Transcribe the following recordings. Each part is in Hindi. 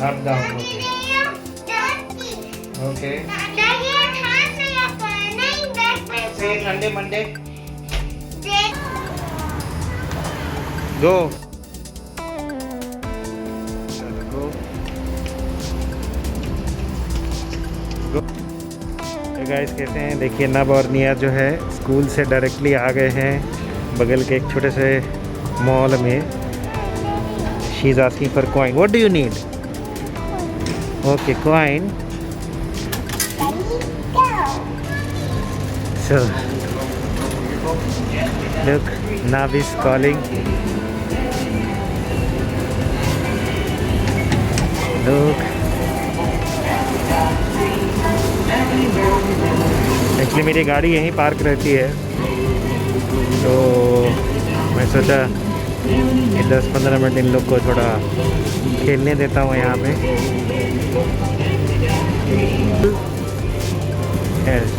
Up, down, okay. Okay. Say Sunday, Monday. Go. Go. Go. तो गाइस कैसे हैं? देखिए नब और निया जो है स्कूल से डायरेक्टली आ गए हैं बगल के एक छोटे से मॉल में. She is asking for coin. What do you need? Okay coin. So look, Nav is calling. Look. Actually मेरी गाड़ी यहीं पार्क रहती है तो मैं सोचा कि 10-15 मिनट इन लोग को थोड़ा खेलने देता हूँ यहाँ पे. Yes.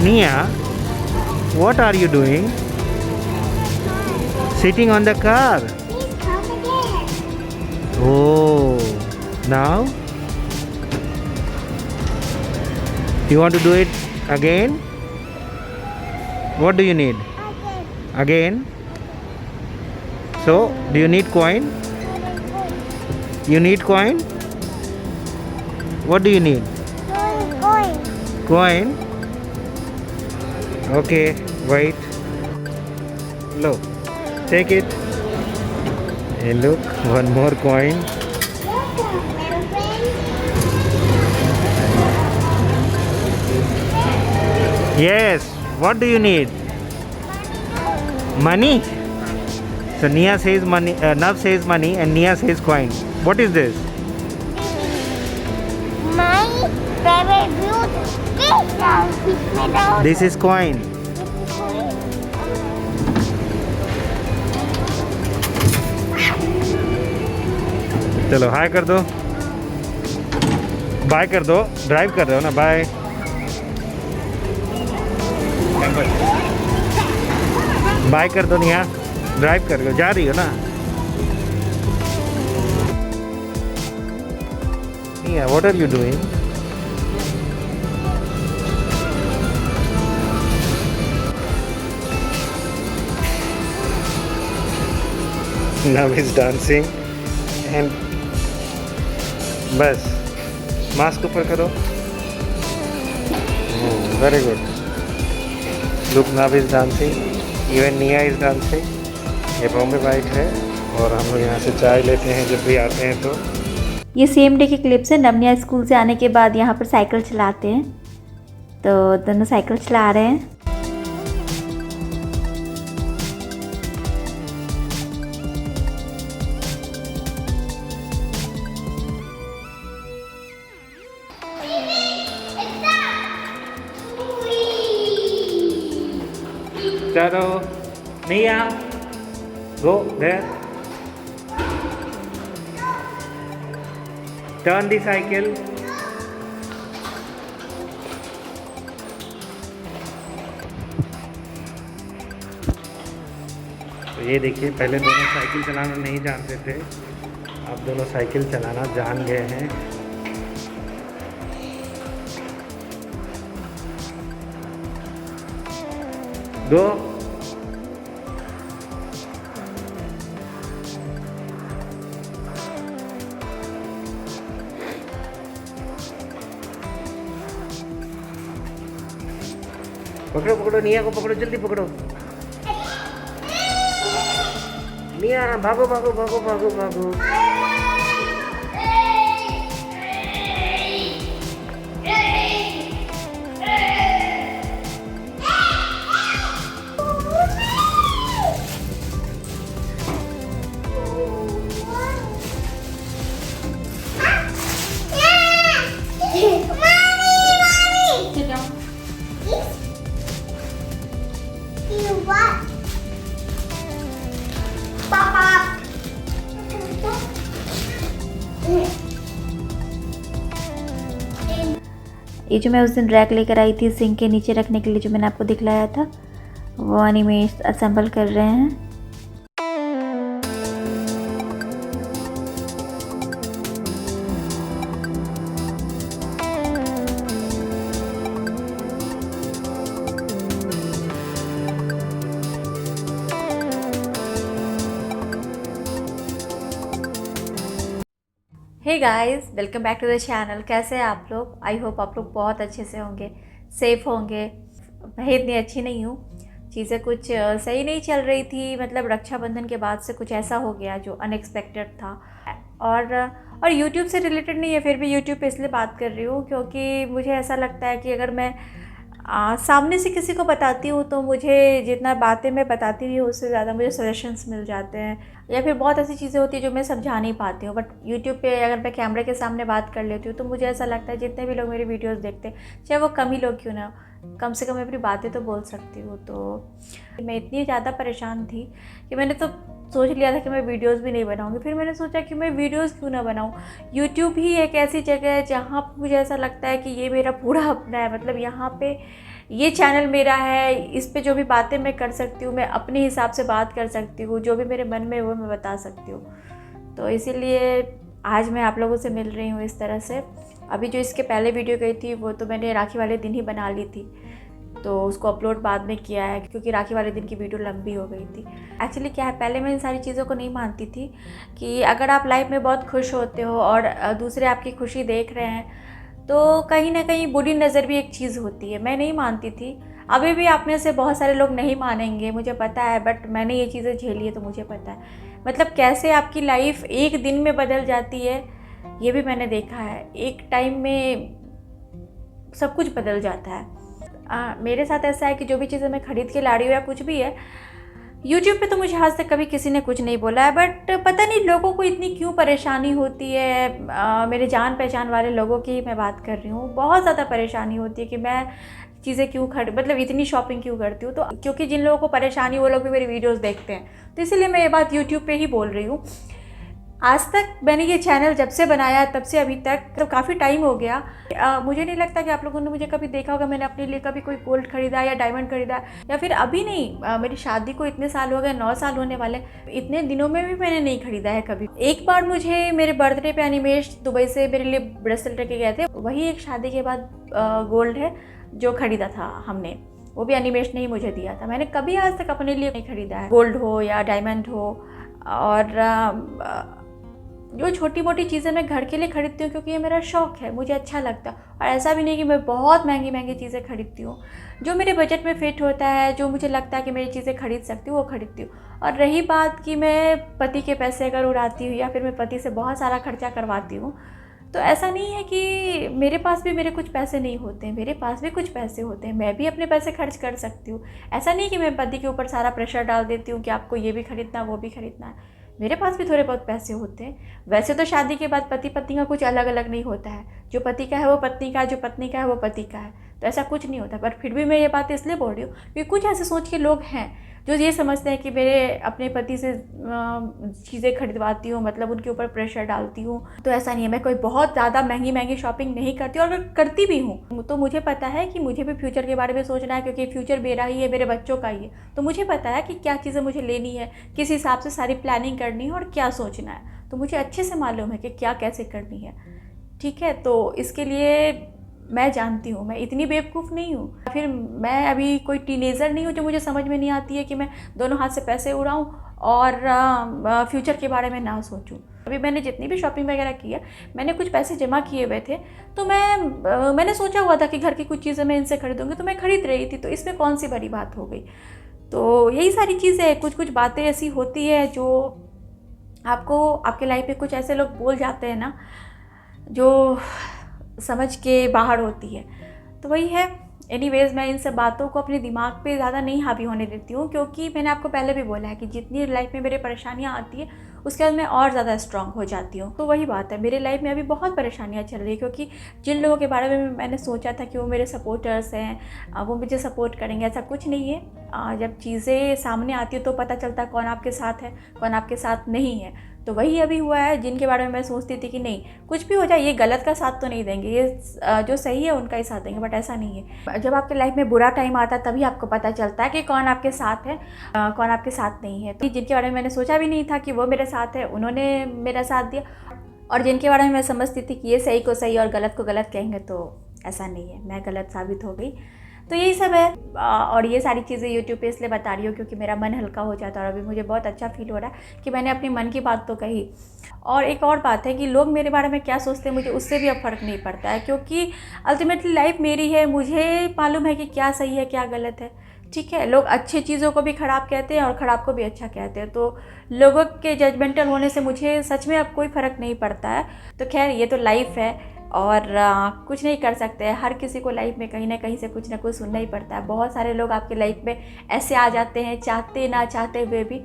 Nia, what are you doing? Sitting on the car. Oh, now you want to do it again? What do you need? Again? So, do you need coin? You need coin? What do you need? Coin? Okay, wait. Look, take it. Hey, look, one more coin. Yes, what do you need? Money? So Nia says money, Nav says money and Nia says coin. What is this? My favorite beauty. This is coin. चलो हाय कर दो, बाय कर दो. ड्राइव कर रहे हो ना? बाय. बाय कर दो निया. ड्राइव कर रहे हो, जा रही हो ना? Nia, what are you doing? Now he's dancing and बस मास्क ऊपर करो. Very good. Look, Nav is dancing. Even Nia is dancing. ये बॉम्बे बाइक है और हम लोग यहाँ से चाय लेते हैं जब भी आते हैं तो. ये सेम डे के क्लिप्स है. नवनिया स्कूल से आने के बाद यहाँ पर साइकिल चलाते हैं तो दोनों साइकिल चला रहे हैं. चलो निया, go there. Turn the cycle. तो ये देखिए, पहले दोनों साइकिल चलाना नहीं जानते थे, अब दोनों साइकिल चलाना जान गए हैं. दो. पकड़ो पकड़ो, निया को पकड़ो, जल्दी पकड़ो. निया भागो भागो भागो भागो भागो. ये जो मैं उस दिन रैक लेकर आई थी सिंक के नीचे रखने के लिए, जो मैंने आपको दिखलाया था, वो अनिमेश असेंबल कर रहे हैं। Hey guys, welcome back to the channel. कैसे हैं आप लोग? आई होप आप लोग बहुत अच्छे से होंगे, सेफ़ होंगे। मैं इतनी अच्छी नहीं हूँ, चीज़ें कुछ सही नहीं चल रही थी। मतलब रक्षाबंधन के बाद से कुछ ऐसा हो गया जो अनएक्सपेक्टेड था। और यूट्यूब से रिलेटेड नहीं है, फिर भी यूट्यूब पे इसलिए बात कर रही हूँ क्योंकि मुझे ऐसा लगता है कि अगर मैं सामने से किसी को बताती हूँ तो मुझे जितना बातें मैं बताती नहीं हूँ उससे ज़्यादा मुझे सजेशंस मिल जाते हैं, या फिर बहुत ऐसी चीज़ें होती है जो मैं समझा नहीं पाती हूँ। बट यूट्यूब पे अगर मैं कैमरे के सामने बात कर लेती हूँ तो मुझे ऐसा लगता है जितने भी लोग मेरी वीडियोस देखते हैं, चाहे वो कम ही लोग क्यों ना, कम से कम मैं अपनी बातें तो बोल सकती हूँ। तो मैं इतनी ज़्यादा परेशान थी कि मैंने तो सोच लिया था कि मैं वीडियोस भी नहीं बनाऊंगी। फिर मैंने सोचा कि मैं वीडियोस क्यों ना बनाऊं। यूट्यूब ही एक ऐसी जगह है जहाँ मुझे ऐसा लगता है कि ये मेरा पूरा अपना है। मतलब यहाँ पे ये चैनल मेरा है, इस पे जो भी बातें मैं कर सकती हूँ, मैं अपने हिसाब से बात कर सकती हूँ, जो भी मेरे मन में वो मैं बता सकती हूँ। तो इसीलिए आज मैं आप लोगों से मिल रही हूँ इस तरह से। अभी जो इसके पहले वीडियो गई थी वो तो मैंने राखी वाले दिन ही बना ली थी, तो उसको अपलोड बाद में किया है क्योंकि राखी वाले दिन की वीडियो लंबी हो गई थी। एक्चुअली क्या है, पहले मैं इन सारी चीज़ों को नहीं मानती थी कि अगर आप लाइफ में बहुत खुश होते हो और दूसरे आपकी खुशी देख रहे हैं तो कहीं ना कहीं बुरी नज़र भी एक चीज़ होती है। मैं नहीं मानती थी, अभी भी आप में से बहुत सारे लोग नहीं मानेंगे मुझे पता है, बट मैंने ये चीज़ें झेली है तो मुझे पता है मतलब कैसे आपकी लाइफ एक दिन में बदल जाती है। ये भी मैंने देखा है, एक टाइम में सब कुछ बदल जाता है। मेरे साथ ऐसा है कि जो भी चीज़ें मैं ख़रीद के ला रही हूँ या कुछ भी है, यूट्यूब पे तो मुझे आज तक कभी किसी ने कुछ नहीं बोला है, बट पता नहीं लोगों को इतनी क्यों परेशानी होती है। मेरे जान पहचान वाले लोगों की मैं बात कर रही हूँ, बहुत ज़्यादा परेशानी होती है कि मैं चीज़ें क्यों मतलब इतनी शॉपिंग क्यों करती हूँ। तो क्योंकि जिन लोगों को परेशानी वो लोग भी मेरी वीडियोस देखते हैं, तो इसीलिए मैं ये बात यूट्यूब पे ही बोल रही हूँ। आज तक मैंने ये चैनल जब से बनाया तब से अभी तक तो काफ़ी टाइम हो गया। मुझे नहीं लगता कि आप लोगों ने मुझे कभी देखा होगा मैंने अपने लिए कभी कोई गोल्ड खरीदा या डायमंड खरीदा, या फिर अभी नहीं। मेरी शादी को इतने साल हो गए, 9 साल होने वाले, इतने दिनों में भी मैंने नहीं खरीदा है कभी। एक बार मुझे मेरे बर्थडे पे अनिमेश दुबई से मेरे लिए ब्रेसलेट लेके गए थे, वही एक शादी के बाद गोल्ड है जो खरीदा था हमने, वो भी अनिमेश ने ही मुझे दिया था। मैंने कभी आज तक अपने लिए नहीं खरीदा है, गोल्ड हो या डायमंड हो। और जो छोटी मोटी चीज़ें मैं घर के लिए खरीदती हूँ क्योंकि ये मेरा शौक़ है, मुझे अच्छा लगता है। और ऐसा भी नहीं कि मैं बहुत महंगी महंगी चीज़ें खरीदती हूँ, जो मेरे बजट में फ़िट होता है, जो मुझे लगता है कि मेरी चीज़ें खरीद सकती हूँ वो खरीदती हूँ। और रही बात कि मैं पति के पैसे अगर उड़ाती हूँ या फिर मैं पति से बहुत सारा खर्चा करवाती हूँ, तो ऐसा नहीं है कि मेरे पास भी मेरे कुछ पैसे नहीं होते हैं, मेरे पास भी कुछ पैसे होते हैं, मैं भी अपने पैसे खर्च कर सकती हूँ। ऐसा नहीं कि मैं पति के ऊपर सारा प्रेशर डाल देती हूँ कि आपको ये भी खरीदना वो भी खरीदना है। मेरे पास भी थोड़े बहुत पैसे होते हैं। वैसे तो शादी के बाद पति पत्नी का कुछ अलग अलग नहीं होता है, जो पति का है वो पत्नी का है, जो पत्नी का है वो पति का है, तो ऐसा कुछ नहीं होता। पर फिर भी मैं ये बात इसलिए बोल रही हूँ क्योंकि कुछ ऐसे सोच के लोग हैं जो ये समझते हैं कि मेरे अपने पति से चीज़ें खरीदवाती हूँ मतलब उनके ऊपर प्रेशर डालती हूँ। तो ऐसा नहीं है, मैं कोई बहुत ज़्यादा महंगी महंगी शॉपिंग नहीं करती, और अगर करती भी हूँ तो मुझे पता है कि मुझे भी फ्यूचर के बारे में सोचना है, क्योंकि फ्यूचर मेरा ही है, मेरे बच्चों का ही है। तो मुझे पता है कि क्या चीज़ें मुझे लेनी है, किस हिसाब से सारी प्लानिंग करनी है और क्या सोचना है, तो मुझे अच्छे से मालूम है कि क्या कैसे करनी है। ठीक है, तो इसके लिए मैं जानती हूँ, मैं इतनी बेवकूफ़ नहीं हूँ। फिर मैं अभी कोई टीनेजर नहीं हूँ जो मुझे समझ में नहीं आती है कि मैं दोनों हाथ से पैसे उड़ाऊँ और फ्यूचर के बारे में ना सोचूँ। अभी मैंने जितनी भी शॉपिंग वगैरह की है, मैंने कुछ पैसे जमा किए हुए थे, तो मैंने सोचा हुआ था कि घर की कुछ चीज़ें मैं इनसे खरीदूँगी, तो मैं खरीद रही थी, तो इसमें कौन सी बड़ी बात हो गई। तो यही सारी चीज़ें, कुछ कुछ बातें ऐसी होती है जो आपको आपके लाइफ में कुछ ऐसे लोग बोल जाते हैं ना जो समझ के बाहर होती है। तो वही है। एनीवेज़, मैं इन सब बातों को अपने दिमाग पे ज़्यादा नहीं हावी होने देती हूँ, क्योंकि मैंने आपको पहले भी बोला है कि जितनी लाइफ में मेरे परेशानियाँ आती है उसके बाद मैं और ज़्यादा स्ट्रांग हो जाती हूँ। तो वही बात है, मेरे लाइफ में अभी बहुत परेशानियाँ चल रही है, क्योंकि जिन लोगों के बारे में मैंने सोचा था कि वो मेरे सपोर्टर्स हैं, वो मुझे सपोर्ट करेंगे, ऐसा कुछ नहीं है। जब चीज़ें सामने आती है तो पता चलता है कौन आपके साथ है, कौन आपके साथ नहीं है। तो वही अभी हुआ है, जिनके बारे में मैं सोचती थी कि नहीं कुछ भी हो जाए ये गलत का साथ तो नहीं देंगे, ये जो सही है उनका ही साथ देंगे, बट ऐसा नहीं है। जब आपके लाइफ में बुरा टाइम आता है तभी आपको पता चलता है कि कौन आपके साथ है कौन आपके साथ नहीं है। तो जिनके बारे में मैंने सोचा भी नहीं था कि वो मेरे साथ है, उन्होंने मेरा साथ दिया, और जिनके बारे में मैं समझती थी कि ये सही को सही और गलत को गलत कहेंगे, तो ऐसा नहीं है, मैं गलत साबित हो गई। तो यही सब है, और ये सारी चीज़ें यूट्यूब पे इसलिए बता रही हूँ क्योंकि मेरा मन हल्का हो जाता है, और अभी मुझे बहुत अच्छा फील हो रहा है कि मैंने अपनी मन की बात तो कही। और एक और बात है कि लोग मेरे बारे में क्या सोचते हैं मुझे उससे भी अब फ़र्क नहीं पड़ता है, क्योंकि अल्टीमेटली लाइफ मेरी है, मुझे मालूम है कि क्या सही है क्या गलत है। ठीक है, लोग अच्छी चीज़ों को भी ख़राब कहते हैं और ख़राब को भी अच्छा कहते हैं, तो लोगों के जजमेंटल होने से मुझे सच में अब कोई फ़र्क नहीं पड़ता है। तो खैर ये तो लाइफ है, और कुछ नहीं कर सकते हैं। हर किसी को लाइफ में कहीं ना कहीं से कुछ ना कुछ सुनना ही पड़ता है। बहुत सारे लोग आपके लाइफ में ऐसे आ जाते हैं चाहते ना चाहते हुए भी,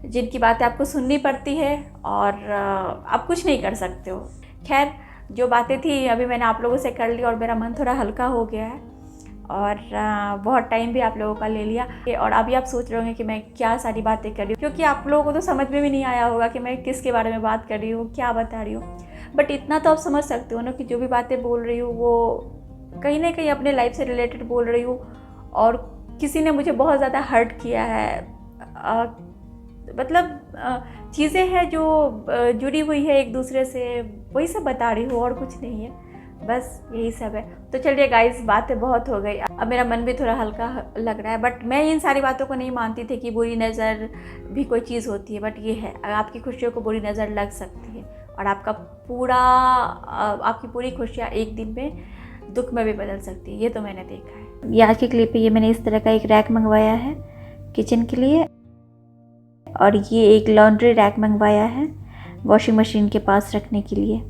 जिनकी बातें आपको सुननी पड़ती है और आप कुछ नहीं कर सकते हो। खैर जो बातें थी अभी मैंने आप लोगों से कर ली और मेरा मन थोड़ा हल्का हो गया है, और बहुत टाइम भी आप लोगों का ले लिया। और अभी आप सोच रहे होंगे कि मैं क्या सारी बातें कर रही हूँ, क्योंकि आप लोगों को तो समझ में भी नहीं आया होगा कि मैं किसके बारे में बात कर रही हूँ, क्या बता रही हूँ। बट इतना तो आप समझ सकते हो ना कि जो भी बातें बोल रही हूँ वो कहीं ना कहीं अपने लाइफ से रिलेटेड बोल रही हूँ, और किसी ने मुझे बहुत ज़्यादा हर्ट किया है। मतलब चीज़ें हैं जो जुड़ी हुई है एक दूसरे से, वही सब बता रही हूँ और कुछ नहीं है, बस यही सब है। तो चलिए गाइस, बातें बहुत हो गई, अब मेरा मन भी थोड़ा हल्का लग रहा है। बट मैं इन सारी बातों को नहीं मानती थी कि बुरी नज़र भी कोई चीज़ होती है, बट ये है आपकी खुशियों को बुरी नज़र लग सकती है, और आपकी पूरी खुशियाँ एक दिन में दुख में भी बदल सकती है, ये तो मैंने देखा है। ये आज की क्लिप पे ये मैंने इस तरह का एक रैक मंगवाया है किचन के लिए, और ये एक लॉन्ड्री रैक मंगवाया है वॉशिंग मशीन के पास रखने के लिए।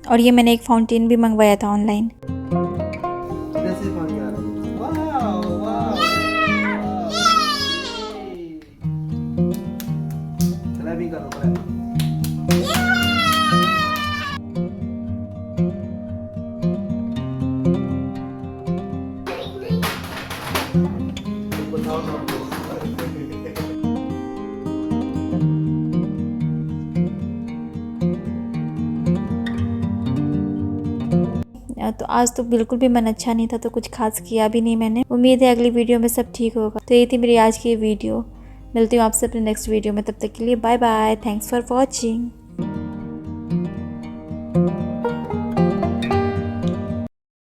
और ये मैंने एक फाउंटेन भी मंगवाया था ऑनलाइन। तो आज तो बिल्कुल भी मन अच्छा नहीं था, तो कुछ खास किया भी नहीं मैंने। उम्मीद है अगली वीडियो में सब ठीक होगा। तो ये थी मेरी आज की वीडियो, मिलती हूँ आपसे अपने नेक्स्ट वीडियो में, तब तक के लिए bye bye, thanks for watching.